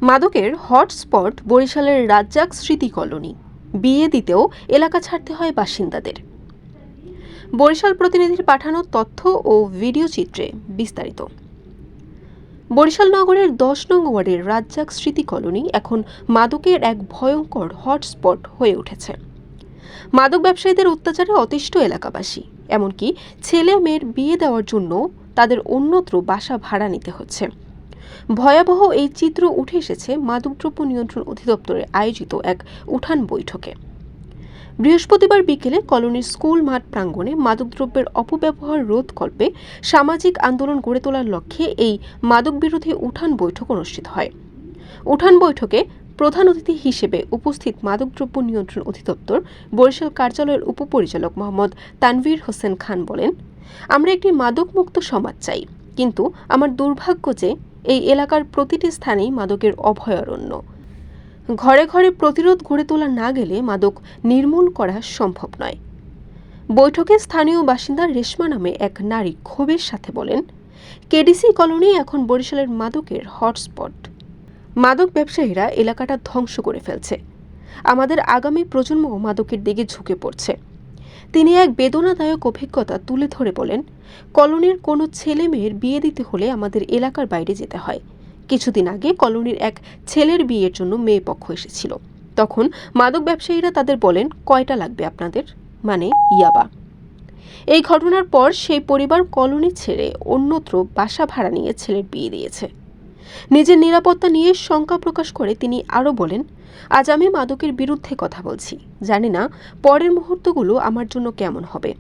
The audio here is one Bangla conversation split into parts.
মাদকের হটস্পট বরিশালের রাজ্জাক স্মৃতি কলোনি। বিয়ে দিতেও এলাকা ছাড়তে হয় বাসিন্দাদের। বরিশাল প্রতিনিধির পাঠানো তথ্য ও ভিডিও চিত্রে বিস্তারিত। বরিশাল নগরের ১০ নং ওয়ার্ডের রাজ্জাক স্মৃতি কলোনি এখন মাদকের এক ভয়ঙ্কর হটস্পট হয়ে উঠেছে। মাদক ব্যবসায়ীদের অত্যাচারে অতিষ্ঠ এলাকাবাসী, এমনকি ছেলে মেয়ের বিয়ে দেওয়ার জন্য তাদের অন্যত্র বাসা ভাড়া নিতে হচ্ছে। ভয়াবহ এই চিত্র উঠে এসেছে মাদকদ্রব্য নিয়ন্ত্রণ অধিদপ্তরে আয়োজিত এক উঠান বৈঠকে। বৃহস্পতিবার বিকেলে কলোনির স্কুল মাঠ প্রাঙ্গণে মাদকদ্রব্যের অপব্যবহার রোধকল্পে সামাজিক আন্দোলন গড়ে তোলার লক্ষ্যে এই মাদক বিরোধী উঠান বৈঠক অনুষ্ঠিত হয়। উঠান বৈঠকে প্রধান অতিথি হিসেবে উপস্থিত মাদকদ্রব্য নিয়ন্ত্রণ অধিদপ্তর বরিশাল কার্যালয়ের উপপরিচালক মোহাম্মদ তানভীর হোসেন খান বলেন, আমরা একটি মাদকমুক্ত সমাজ চাই, কিন্তু আমার দুর্ভাগ্য যে এই এলাকার প্রতিটি স্থানেই মাদকের অভয়ারণ্য। ঘরে ঘরে প্রতিরোধ গড়ে তোলা না গেলে মাদক নির্মূল করা সম্ভব নয়। বৈঠকে স্থানীয় বাসিন্দা রেশমা নামে এক নারী ক্ষোভের সাথে বলেন, কেডিসি কলোনি এখন বরিশালের মাদকের হটস্পট। মাদক ব্যবসায়ীরা এলাকাটা ধ্বংস করে ফেলছে। আমাদের আগামী প্রজন্ম মাদকের দিকে ঝুঁকে পড়ছে। তিনি এক বেদনাদায়ক অভিজ্ঞতা তুলে ধরে বলেন, কলোনির কোনো ছেলে মেয়ের বিয়ে দিতে হলে আমাদের এলাকার বাইরে যেতে হয়। কিছুদিন আগে কলোনির এক ছেলের বিয়ের জন্য মেয়ে পক্ষ এসেছিল। তখন মাদক ব্যবসায়ীরা তাদের বলেন, কয়টা লাগবে আপনাদের, মানে ইয়াবা। এই ঘটনার পর সেই পরিবার কলোনি ছেড়ে অন্যত্র বাসা ভাড়া নিয়ে ছেলের বিয়ে দিয়েছে। নিজের নিরাপত্তা নিয়ে শঙ্কা প্রকাশ করে তিনি আরও বলেন, আজ আমি মাদকের বিরুদ্ধে কথা বলছি, জানি না পরের মুহূর্তগুলো আমার জন্য কেমন হবে।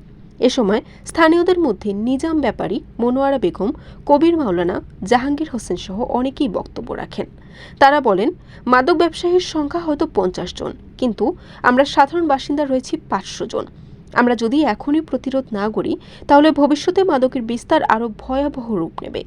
এ সময় স্থানীয়দের মধ্যে নিজাম ব্যাপারী, মনোয়ারা বেগম, কবির মাওলানা, জাহাঙ্গীর হোসেন সহ অনেকেই বক্তব্য রাখেন। তারা বলেন, মাদক ব্যবসায়ীর সংখ্যা হয়তো ৫০ জন, কিন্তু আমরা সাধারণ বাসিন্দা রয়েছি ৫০০ জন। আমরা যদি এখনই প্রতিরোধ না করি, তাহলে ভবিষ্যতে মাদকের বিস্তার আরও ভয়াবহ রূপ নেবে।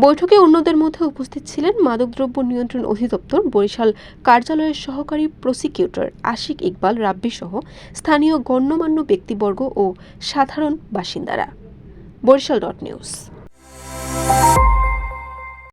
বৈঠকে অন্যদের মধ্যে উপস্থিত ছিলেন মাদকদ্রব্য নিয়ন্ত্রণ অধিদপ্তর বরিশাল কার্যালয়ের সহকারী প্রসিকিউটর আশিক ইকবাল রাব্বি সহ স্থানীয় গণ্যমান্য ব্যক্তিবর্গ ও সাধারণ বাসিন্দারা। বরিশাল.নিউজ।